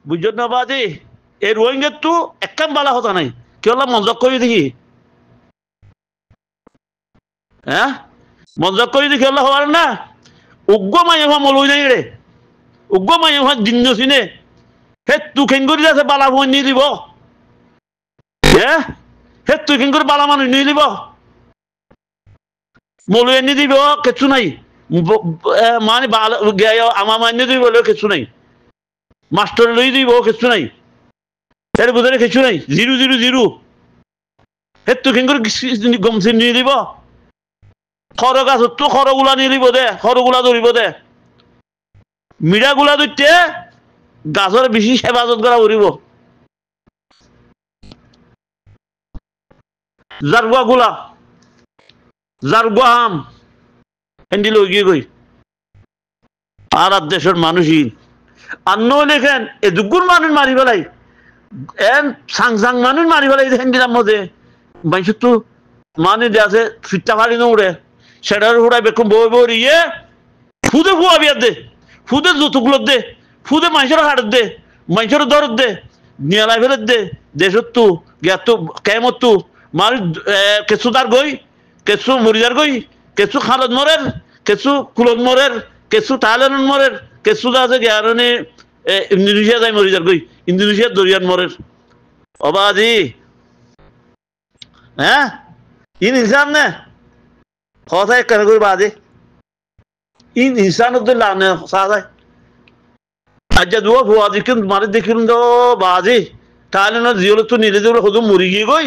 বুঝছেন না বাজি এই রোহিঙ্গার তো একখান বালা হতা নাই কেউ মজক করে দেখি হ্যাঁ মজক করে দেখি আল্লাহ হওয়ার না উগ্র মাইয়া হওয়া মলুই নাই রে উগ্র মাইয়া হওয়া জিন্ন চিনে হে তুই খেন করে আছে বালা ভয় নিয়ে দিব হ্যাঁ হে তুই খেন করে বালা মানুষ নিয়ে দিব মলুই এনে দিব কিছু নাই মানে আমার মান্য দিব কিছু নাই মাস্টার লই দিব কিছু নাই এর ভিতরে কিছু নাই 000 হেতু খেঙ্গুর গমছি নিয়ে দিব খর গাছ তো খরগুলা নিয়ে দিব দে খরগুলা ধরিব দে মিড়াগুলা ধরতে গাছের বেশি হেফাজত করা উড়িব জারগুয়া গুলা জারগুয়া আম হেন্দি লই গিয়ে গই আর দেশের মানুষই আর নই লেখেন এ দুগুর মানুষ মারি ফেলাই এন সাং সাং মানুষ মারি ফেলাই হেন্দিলাম মধ্যে মানুষ তো মানে যে আছে ফিটটা ফাড়ি উড়ে সেটার উড়াই বেকুম বই বই ইয়ে ফুদে ফুয়া বিয়ার দে ফুদে জুতুগুলো দে ফুদে মানুষের হাট দে মানুষের দরদ দে নিয়ালাই ফেরত দে দেশত তু গিয়া তো কেমত তু মানুষ কেঁচু তার গই কেঁচু মরিজার গই কেঁচু খালত মরের কেঁচু কুলত মরের কেঁচু তাহলেন মরের কেঁচু আছে গিয়ারনে ইন্দোনেশিয়া যায় মরিজার গই ইন্দোনেশিয়ার দরিয়ান মরের অবাজি হ্যাঁ ইন ইনসান না কথা এক করে বাদে ইন ইনসান তো লানে সাদা আজ দুয়া ফুয়া দিকিন মারে দেখিন তো বাজি তাহলে না জিওল তো নিলে দিলে হদু মরি গিয়ে গই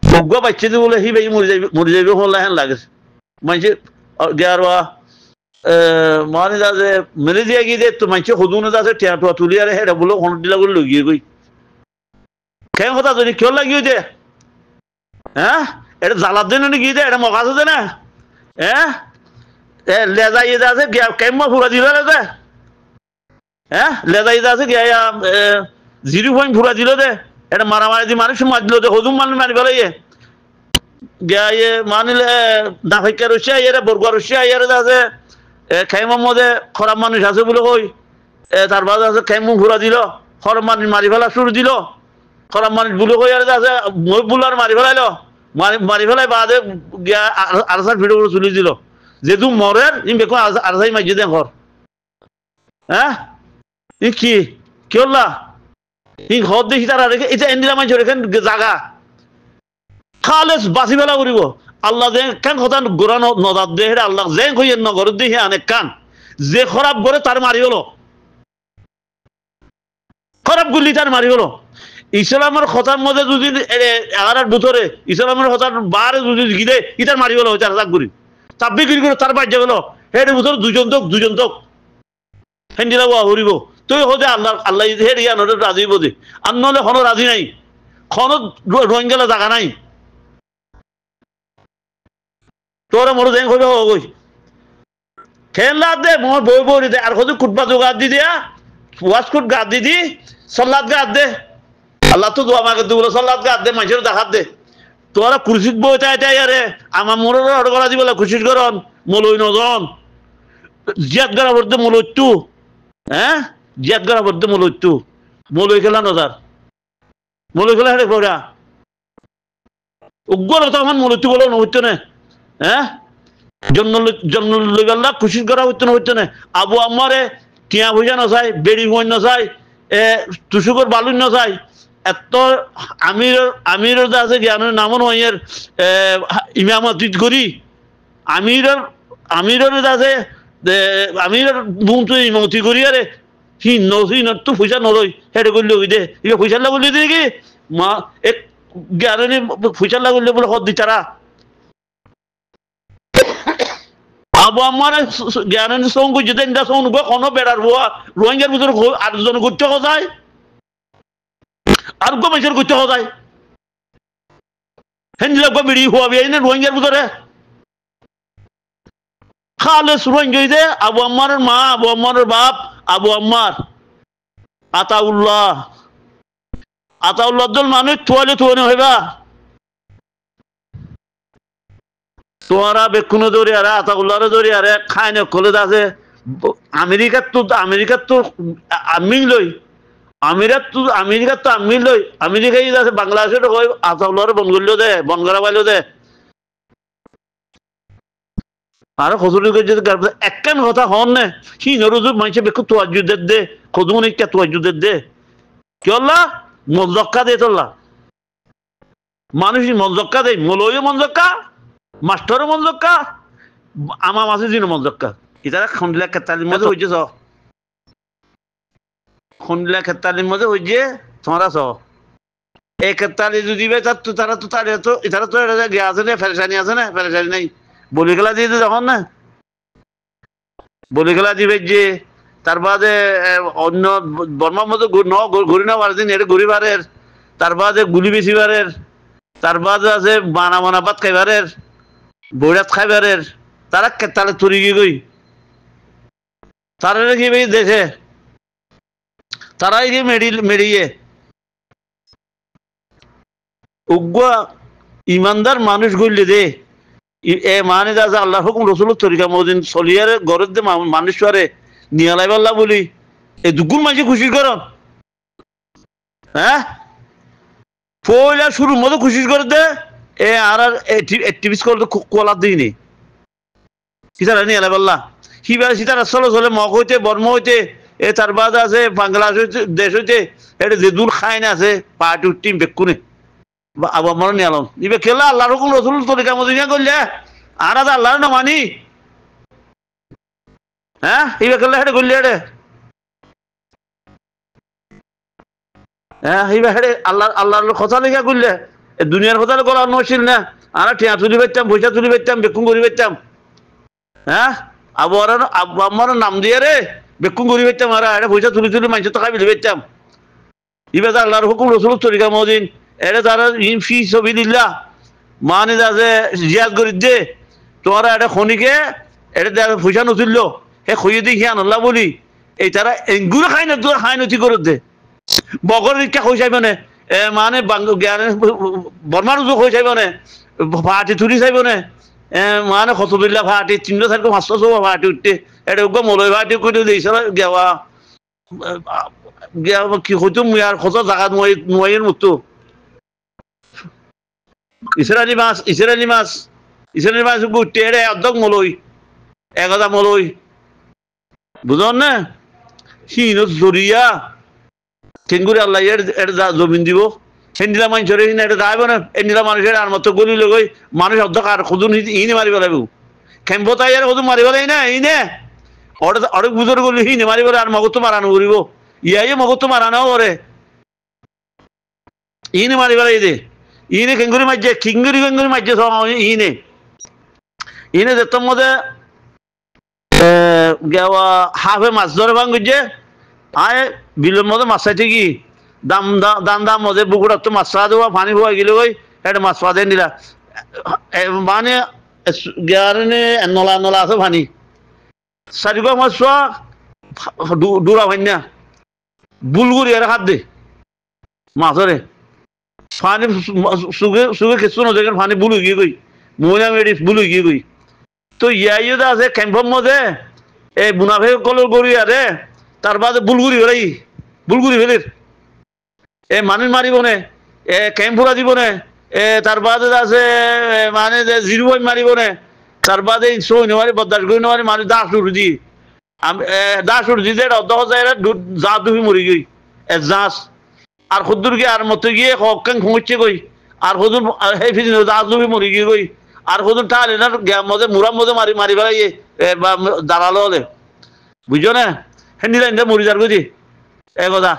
বগ্গা বাচ্চা দি বলে হি ভাই মরি যাবে হল হেন লাগে মাইছে গিয়ারওয়া মানে দাদে মেরে দিয়া গিয়ে দে তো মাইছে হদু না দাদে টিয়া তুলি আরে হেডা বলে হন দিলা বলে লগিয়ে গই কেন কথা জানি কেউ লাগিয়ে দে হ্যাঁ এটা জ্বালার দিন গিয়ে দে এটা মকাছ দে না হ্যাঁ লেজা ইয়ে আছে কেমন ফুরা দিল দে হ্যাঁ লেজা ইয়ে আছে গিয়া 0 পয়েন্ট ফুরা দিল দে এটা মারামারি দি মানুষ মার দিল দে হজুম মানুষ মারি ফেলে গিয়া ইয়ে মানিলে দাফাইকা রসিয়া ইয়ে বরগুয়া রসিয়া ইয়ে আছে খেমর মধ্যে খরাব মানুষ আছে বলে কই তার বাদ আছে খেমু ফুরা দিল খরাব মানুষ মারি ফেলা শুরু দিল খরাব মানুষ বলে কই আর আছে মই বুলার মারি ফেলাইলো মারি ফেলাই বাদে গিয়া আরসার ভিডিও করে তুলি দিল যেহেতু মরের ই বেকো আরসাই মাইজি দেন ঘর হ্যাঁ ই কি হল্লা ই ঘর দেখি তারা রেখে এটা এন্দিরা মাইজ রেখেন জাগা খালেস বাসি ফেলা করিব আল্লাহ যে কেন কথা গোড়া নদার দে হেরা আল্লাহ যে কইয়েন নগর দিয়ে অনেক কান যে খরাব করে তার মারি হলো খরাব গুলি তার মারি হলো ইসলামের কথার মধ্যে যদি 11 ভিতরে ইসলামের কথার বারে যদি গিলে ইটার মারি গেল তার রাগ করি চাব্বি গিরি করে তার বাজ্যা গেল হের ভিতরে দুজন তোক হেন্দিরা ওয়া হরিব তুই হতে আল্লাহ হের ইয়া নরে রাজি বোঝে আর নহলে কোনো রাজি নাই কোনো রোহিঙ্গালা জায়গা নাই তোরা মরে দেখ হইবে হই খেলা দে মোর বই বই দে আর কত কুটবা জোগাড় দি দিয়া ওয়াজ কুট গাদ দি সল্লাত গাদ দে আল্লাহ তো দোয়া মাগে দুগুলো সল্লাত গাদ দে মানুষের দেখাত দে তোরা কুরসিত বইতে এটাই আরে আমার মোরের অর্ডার করা দি বলে খুশির করন মলই নজন জিয়াত গড়া বর্দে মলইতু হ্যাঁ জিয়াত গড়া বর্দে মলইতু মলই খেলা নজার মলই খেলা হেরে পড়া উগ্র তখন মলইতু বলো নহইতো না হ্যাঁ জন্ম লইগাল্লা খুশির করা হইতো না আবু আম্মারে টিয়া ভুজা নচাই বেড়ি ভুঁই নচাই তুসুকর বালুন নচাই এত আমিরের আছে জ্ঞানের নামও নয়ের ইমামতি করি আমিরের আছে আমিরের বুম তুই ইমামতি করি আরে সি তো পয়সা নলই হেঁটে করলে ওই দে ইয়ে পয়সা লাগলে দিয়ে কি মা এক জ্ঞানী পয়সা লাগলে বলে হদ দিচারা আবু আমার জ্ঞানী সঙ্গ যেতে সঙ্গ কোনো বেড়ার ভুয়া রোহিঙ্গার ভিতরে 8 জন করতে যায় আর গমেশের করতে যায় হেন্দিলা গমিড়ি হওয়া না রোহিঙ্গার ভিতরে খালেস রোহিঙ্গা দে আবু আম্মারের মা আবু আম্মারের বাপ আবু আম্মার আতাউল্লাহ দল মানুষ তোয়ালে হইবা তোরা বেকুনো ধরে আরে আতাউল্লাহরে ধরে আরে খায় না কলেজ আছে আমেরিকার তো মিল লই আমেরিকা তো আমি লই আমেরিকাই আছে বাংলাদেশের কই আতলর বন করলো দে বন করা পাইলো দে আর খজুরি করে যদি একখান কথা হন না সি নরুজু মানুষে বেকু তোয়াজ্জুদের দে খজুমন ইকা তোয়াজ্জুদের দে কি হল্লা মজক্কা দে তোল্লা মানুষ মজক্কা দে মলইও মজক্কা মাস্টারও মজক্কা আমা মাসে জিনো মজক্কা ইতারা খন্ডিলা কেতালির মধ্যে হইছে স খন্ডিলা কেতালির মধ্যে হইছে তোমরা স এই কেতালি যদি তারা তো ইতারা তো গিয়ে আছে না ফেরেশানি আছে না ফেরেশানি নাই বলি খেলা দিয়ে যখন না বলি খেলা দিবে যে তার বাদে অন্য বর্মার মতো ঘুরি না পারছেন এটা ঘুরি পারের তার বাদে গুলি বেশি পারের তার বাদে আছে বানা ভাত খাইবারের বৈরাত খাইবারের তারা কেতালে তুরি গিয়ে গই তারা কি দেখে তারাই গিয়ে মেডিয়ে উগ্র ইমানদার মানুষ গইলে দে এ মানে যা আল্লাহ হুকুম রসুল তরিকা মদিন চলিয়ারে গরত দে মানুষ নিয়ে লাইবাল্লা বলি এই দুগুণ মানুষ খুশি কর হ্যাঁ পয়লা শুরুর মতো খুশি করে দে এ আর টিভিস করতে কোলার দিইনি কিতারা নিয়ে লাইবাল্লা সিবার সীতারা চলে মগ হইতে বর্ম হইতে এ তার বাদ আছে বাংলাদেশ হইতে দেশ হইতে এটা যে দূর খাই না আছে পার্টি টিম বেকুনে আবার মনে নিয়ে আলম ইবে খেলা আল্লাহর হুকুম রসুল তরিকা মদিনা করলে আর আল্লাহর না মানি হ্যাঁ ইবে খেলা হেঁটে করলে হেঁটে হ্যাঁ ইবে হেঁটে আল্লাহর কথা লেখা করলে দুনিয়ার কথা গলা নছিল না আর টিয়া তুলি পাইতাম পয়সা তুলি পাইতাম বেকুন করি পাইতাম হ্যাঁ আমার নাম দিয়ে রে বেকুন করি পাইতাম আর এটা পয়সা তুলি মানুষের টাকা বিলি পাইতাম ইবে আল্লাহর হুকুম রসুল তরিকা মদিন এটা তারা ফি ছবি দিলা মানে আছে জিয়াদ করি দে তোমার এটা খনিকে এটা পয়সা নতুলল সে খইয়ে দি সিয়া নল্লা বলি এই তারা এঙ্গুরে খাই না তোর খাই নথি করে দে বগর রিক্সা খই চাইব নে মানে বর্মার উজু খই চাইব নে ভাটি তুলি চাইব নে মানে খতবিল্লা ভাটি 300-400 ভাটি উঠতে এটা মলয় ভাটি করে দিয়েছে গেওয়া কি হইতো আর কত জায়গা নোয়াইয়ের মতো ইসরায়েলি মাছ গুটে এটা অর্ধক মলই 1000 মলই বুঝন না সিন জরিয়া কেঙ্গুরি আল্লাহ এটা জমিন দিব সেন্ডিলা মানুষের এটা যাইব না এন্ডিলা মানুষের আর মতো গলি লগই মানুষ অর্ধক আর খুদুন ইনে মারিব লাগব খেম্প তাই আর খুদুন মারিব লাগে না ইনে অনেক বুঝর গলি ইনে মারিব আর মগত মারানো করিব ইয়াই মগত মারানো করে ইনে মারিব লাগে দে ইনে কেঙ্গুরি কিঙ্গুরি মাঝে ইনে যেতাম মধ্যে হাফে মাছ ধরে ভাঙছে আয় বিলের মধ্যে মাছ চাইছে কি দাম মধ্যে বুকুড়া তো মাছ চা দেওয়া পানি হওয়া গেলে ওই একটা মাছ পা দিয়ে নিলা মানে নলা আছে পানি চারিবা মাছ চোৱা দূরা ভাই না বুলগুড়ি আর হাত দে মাছরে পানি সুগে খেছো নদীর পানি বুলু গিয়ে গই মহিলা মেডি বুলু গিয়ে গই তো ইয়াইও আছে ক্যাম্পের মধ্যে এই মুনাফে কলর গড়ি আরে তার বাদে বুলগুড়ি হলাই বুলগুড়ি ফেলির এ মানুষ মারিব নে এ ক্যাম্প ফুরা দিব নে তার বাদে আছে মানে জিরো বই মারিব নে তার বাদে সই নেওয়ারি বদাস গই নেওয়ারি মানুষ দাস উঠি যে অর্ধ যায় যা দুহি মরি গই জাঁচ আর খুদ্দুর গিয়ে আর মতো গিয়ে হকাং খুঁজছে গই আর হুদুর সেই ফিজ দাস দুহি মরি গিয়ে গই আর হুদুর তাহলে না মধ্যে মুরার মধ্যে মারি ফেলাই বা দাঁড়ালো হলে বুঝছো না হ্যাঁ নিলাম মরি যার গজি এ কথা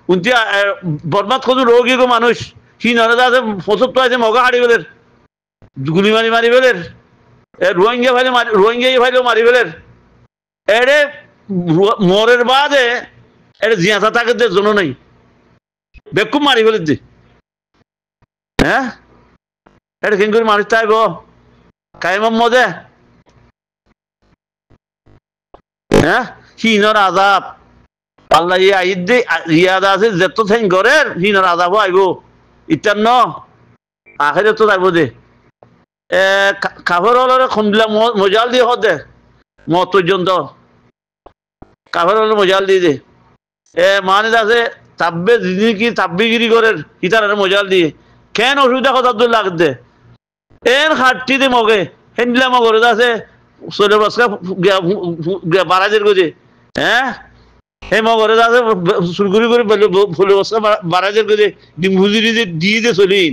উনতি বরবাদ খোঁজো রোগী গো মানুষ সি নরে আছে 75 আছে মগা হাড়ি ফেলের গুলি মারি ফেলের রোহিঙ্গা ভাইলেও মারি ফেলের এড়ে মরের বাদে এটা জিয়াতা থাকে জন্য নাই বেকুব মারি ফেলে দি হ্যাঁ এটা কেন করে মানুষ তাইব কাইমাম মজে হ্যাঁ হিনর আজাব আল্লাহ ইয়াদ আছে যেত থাইন ঘরের হিনর আজাব আইব ইত্যার ন আখের তো যাইব দে কাপড় হলরে খুমদিলা মজাল দিয়ে হদে মত পর্যন্ত কাপড় হলে মজাল দিয়ে দে মানে আছে তাব্বে জিনিকি তাব্বিগিরি করে হিতার মজাল দিয়ে কেন অসুবিধা কথা তো লাগতে এর হাটটি দে মগে হেন্ডিলা মগরে আছে সোলে বসকা বারাজের গজে হ্যাঁ হে মগরে আছে সুরগুরি করে ফুলে বসকা বারাজের গজে ডিমভুজিরি দিয়ে দিয়ে চলিন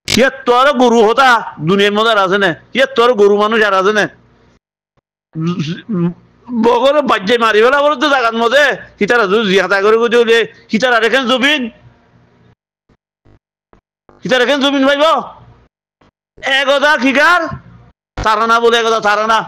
ইয়ার তোর গরু হতা দুনিয়ার মধ্যে আর আছে না ইয়ার তোর গরু মানুষ আর আছে না বগর বাজ্যে মারি ফেলা বলে তো জাগার মধ্যে হিতারা জিহাতা করে গজে হিতার আর এখানে জমিন হিতার এখানে জমিন ভাইব একদা কিকার তারানা বলে একদা তারানা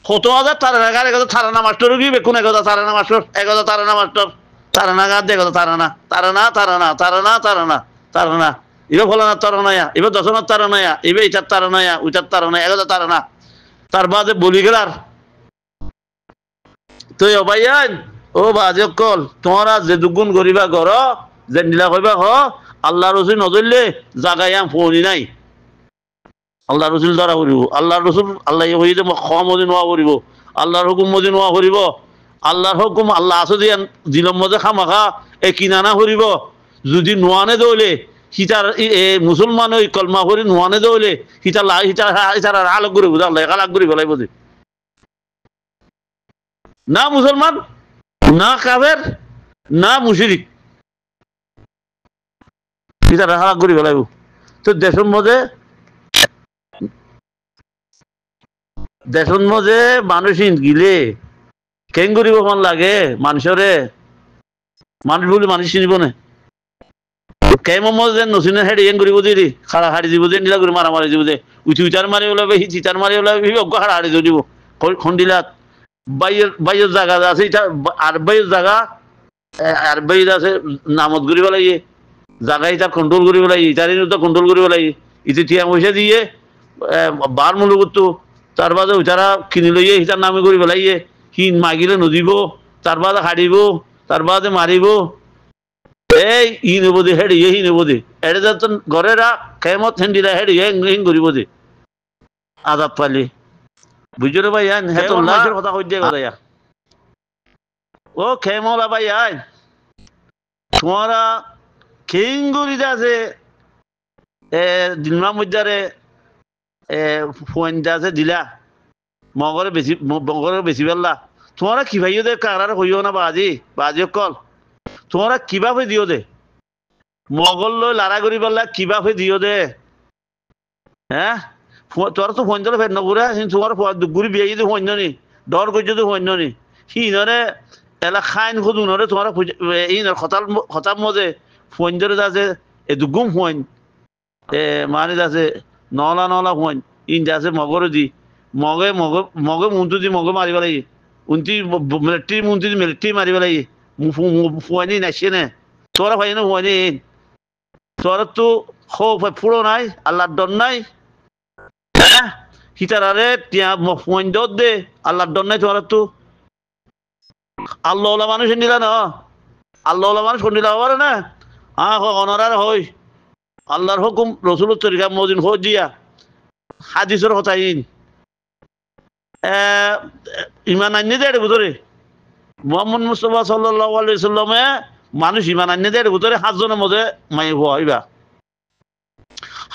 70,000 তারানা গার একদা তারানা মাস্টার কি বেকুন একদা তারানা মাস্টার একদা তারানা মাস্টার তারানা গার একদা তারানা তারানা তারানা তারানা তারানা তারানা এবার ফলানা তারানায়া এবার দশনার তারানায়া এবার ইটার তারানায়া ওইটার তারানা একদা তারানা তার বাদে বলি গেলার তো ভাইয়ান ও বাজে কল তোমরা যে দুগুণ করিবা গর যে নীলা কইবা হ আল্লাহ রসুল নজরলে জাগাইয়াম ফোনই নাই আল্লাহ রসুল দ্বারা করিব আল্লাহ রসুল আল্লাহ হইতে মদি নোয়া করিব আল্লাহর হুকুম মদি নোয়া করিব আল্লাহর হুকুম আল্লাহ আসো দিয়া দিলম মধ্যে খামাখা এ কিনানা করিব যদি নোয়ানে দৌলে হিতার মুসলমান ওই কলমা করি নোয়ানে দৌলে হিতার হিতার আলোক করিব আল্লাহ আলাগ করি ফেলাই বোধ না মুসলমান না কাফের না মুশরিক হিতার আলাগ করি ফেলাইব তো দেশের মধ্যে মানুষ গিলে কেন করিব মন লাগে মানুষরে মানুষ বলে মানুষ চিনিব না কেমন মধ্যে নচিনে হেঁটে এন করিব দিদি খাড়া হাড়ি দিব যে নিলা করে মারামারি দিব যে উইটার মারি ওলাবে হি চিটার মারি ওলাবে অজ্ঞ খাড়া হাড়ি দিব খন্ডিলাত বাইয়ের জায়গা আছে এটা আর বাইয়ের জায়গা আর বাইর আছে নামত করিব লাগে জায়গা এটা কন্ট্রোল করিব লাগে ইটারি কন্ট্রোল করিব লাগে ইতি টিয়া পয়সা দিয়ে বার মূল্য করতো তার বাদে ওইটারা কিনি লইয়ে হিটার নামে করি পেলাইয়ে সি মাগিলে নদীব তার বাদে হারিব তার বাদে মারিব এই ই নেব দে হেড়িয়ে হি নেব দে এড়ে তো ঘরেরা খেমত হেন্ডিরা হেড়িয়ে হিং করিব দে আজাদ পালি বুঝছো রে ভাই আন হ্যাঁ তোর কথা কই দিয়ে কথা ও খেমলা ভাই আন তোমারা খেঙ্গুরি আছে দিনমার মধ্যে ফোন আছে দিলা মগরে বেশি বেলা তোমরা কি ভাইও দে কারার হইও না বাজি কল তোমরা কিভাবে দিও দে মগল লই লারা করি পেলা কিভাবে দিও দে হ্যাঁ তোরা তো ফোন দিলে ফের নগুরা তোমার গুড়ি বিয়ে যদি ফোন নি ডর করছে তো ফোন নি সিনরে এলা খাইন খুদুনরে তোমার খতার মধ্যে ফোন ধরে আছে এ দুগুম ফোন মানে আছে নলা ফোন ইন আছে মগর দি মগে মুন্টু দি মগে মারিব লাগে উনটি মিলিটারি মুন্টু দি মিলিটারি মারিব লাগে ফুয়ানি নাচছে নে তোরা ভাই না ফুয়ানি তোরা তো ফুড়ো নাই আল্লাহর ডর নাই হিতারারে টিয়া ফোন দে আল্লাহর ডর নাই তোরা তো আল্লাহ মানুষ নিলা না আল্লাহ মানুষ নিলা পারে না অনারার হই আল্লাহর হুকুম রসুলের তরিকা মদিন হো দিয়া হাদিসের কথা ইমান আনিয়ে দেয় ভিতরে মোহাম্মদ মুস্তফা সাল্লাল্লাহু আলাইহি সাল্লামে মানুষ ইমান আনিয়ে দেয় ভিতরে 7 জনের মধ্যে মাইয়া ভুয়া হইবা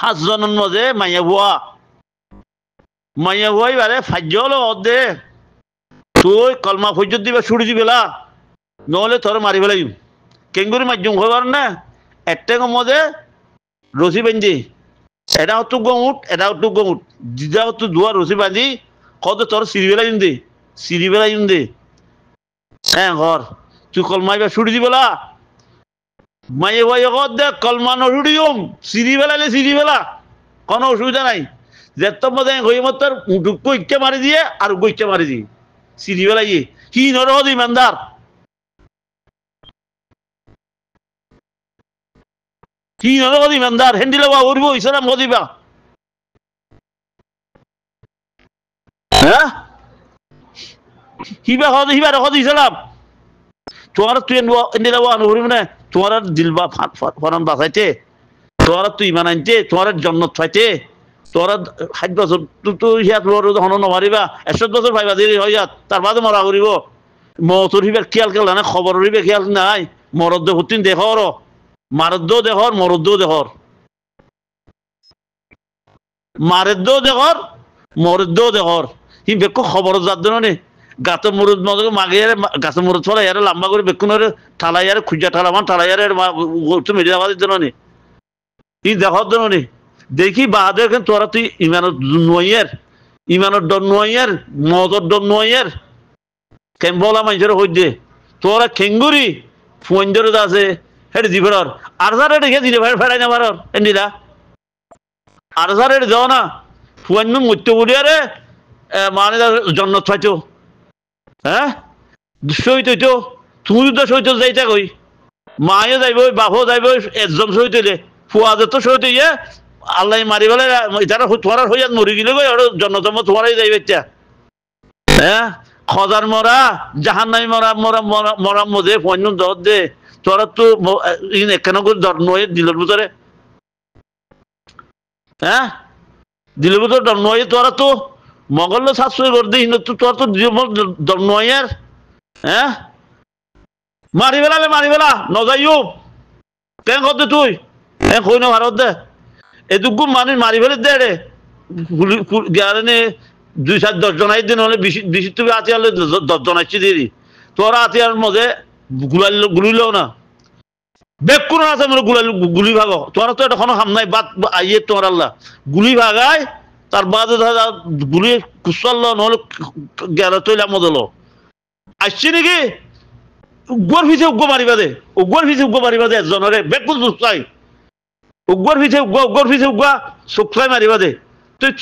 7 জনের মধ্যে মাইয়া ভুয়া হইবারে ফাজ্য দে তুই কলমা ফজ্জত দিবা ছুড়ি দিবেলা নহলে তোর মারি ফেলাই কেঙ্গুরি মাধ্যম হইবার না একটা মধ্যে রশি বান্ধি এটা হতো গমুট এটা হতো গমুট দিদা হতো দুয়া রশি বান্ধি কত তোর সিঁড়ি দে হ্যাঁ ঘর তুই কলমাইবা ছুটি দিবেলা মাইয়ে ভাই কত দে কলমা নছুটিম সিঁড়ি বেলা কোনো অসুবিধা নাই যেত মধ্যে হয়ে মত তোর গৈকে মারি দিয়ে আর গৈকে মারি দিয়ে সিঁড়ি বেলাই কি নরহদ ইমানদার কি নরহদ ইমানদার হেন্ডিলে বা উড়ব ইসলাম হদিবা হ্যাঁ হিবা হদ হিবা হদ ইসলাম তোমার তুই হেন্ডিলে বা অনুভব না তোমার দিলবা ফরন বাঁচাইতে তোমার তুই ইমান আনতে তোমার জন্নত ফাইতে তোরা 60 বছর তুই হিয়াত হন নমারিবা 100 বছর পাইবা দেরি হয়ে যাত তার বাদে মরা করিব মতর হিবার খেয়াল না খবর হইবে খেয়াল নাই মরদ্দ হতিন দেখর মারদ্দ দেখর মরদ্দ দেখর মারেদ্দ দেখর মরদ্দ দেখর হি বেকু খবর যার জন্য নে গাত মুরুদ মজকে মাগে গাছ মুরুদ ফলা ইয়ারে লম্বা করে বেকুনের ঠালা ইয়ারে খুঁজা ঠালামান ঠালা ইয়ারে তুমি মেরে যাওয়ার জন্য নে ই দেখার জন্য নে দেখি বাহাদুর এখন তোরা তুই ইমানের ডর নোয়াইয়ার মদর ডর নোয়াইয়ার কেন বলা মানুষের হই দে তোরা খেঙ্গুরি ফোন ধরে আছে হেঁটে দিবে আর স্যার এটা গিয়ে দিলে ফেরাই না পারর এন্ডিলা আর স্যার এটা যাও না ফোন মরতে বলি আরে মানে জন্নত পাইতো হ্যাঁ সইত হইতো তুমি তো সইত যাইতা কই মায়ে যাইব বাপও যাইব একজন সইত হইলে ফুয়াদের তো সইত হইয়া আল্লাহ মারি বলে তারা তোমার হইয়া মরি গেলে গই আর জন্নতম তোমারই যাইবে এটা হ্যাঁ খজার মরা জাহান নাই মরা মরা মরা মজে ফোন দর দে তোরা তো কেন করে ডর নয় দিলের ভিতরে হ্যাঁ দিলের ভিতরে ডর নয় তোরা তো মগল শাশুড়ি করে দিই তোর তো ডর নয় আর হ্যাঁ মারি বেলা নজাইও কেন করতে তুই কই না ভারত দে এটুকু মানুষ মারি ফেলে দে রে গ্যারেনে 2-4-10 জন দিন হলে বেশি তুমি আতিয়ার 10 জন আসছি দিদি তোরা আতিয়ার মধ্যে গুলিলেও না বেকুন আছে মানে গুলি ভাগ তোরা তো এটা কোনো হাম নাই বাদ আইয়ে তোমার আল্লাহ গুলি ভাগায় তার বাদে গুলি কুশল নহলে গেলে তৈলা মদল আসছি নাকি উগ্র ফিসে উগ্র মারিবা দে একজনরে বেকুন চাই উগ্র ফিসে উগ্র চোখাই মারিবা দে তুই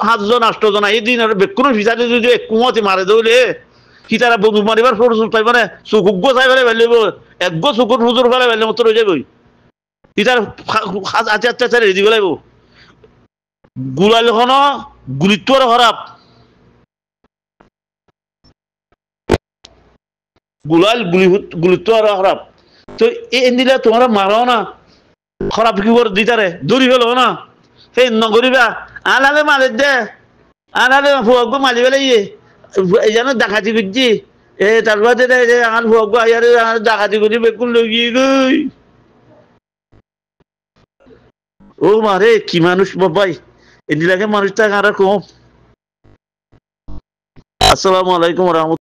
7জন 8জন এই দিন বেকুনের ফিসাতে যদি কুমতি মারে দৌলে কি তারা বন্ধু মারিবার ফোর পাইব না চোখ উগ্র চাই ফেলে ফেলিব একগ চকুর ফুজুর ফেলে ফেলে মতো রয়ে যাবই ই তার আচ্ছা রেডি ফেলাইব গুলাল খন গুলিত্ব আর খারাপ গুলিত্ব আর খারাপ তো এই দিলে তোমরা মারাও না খারাপ কি করে দিতারে দৌড়ি ফেলো না সেই নগরিবা আনালে মালের দে আনালে ফুয়াগো মালি ফেলে এই যেন ডাকাতি করছি তারপরে আমার ফুয়াগো আয়ারে ডাকাতি করি বেকুন লগিয়ে গই ও মারে কি মানুষ বাবাই এদিকে মানুষটা আর কম আসসালামু আলাইকুম রহমতুল্লাহ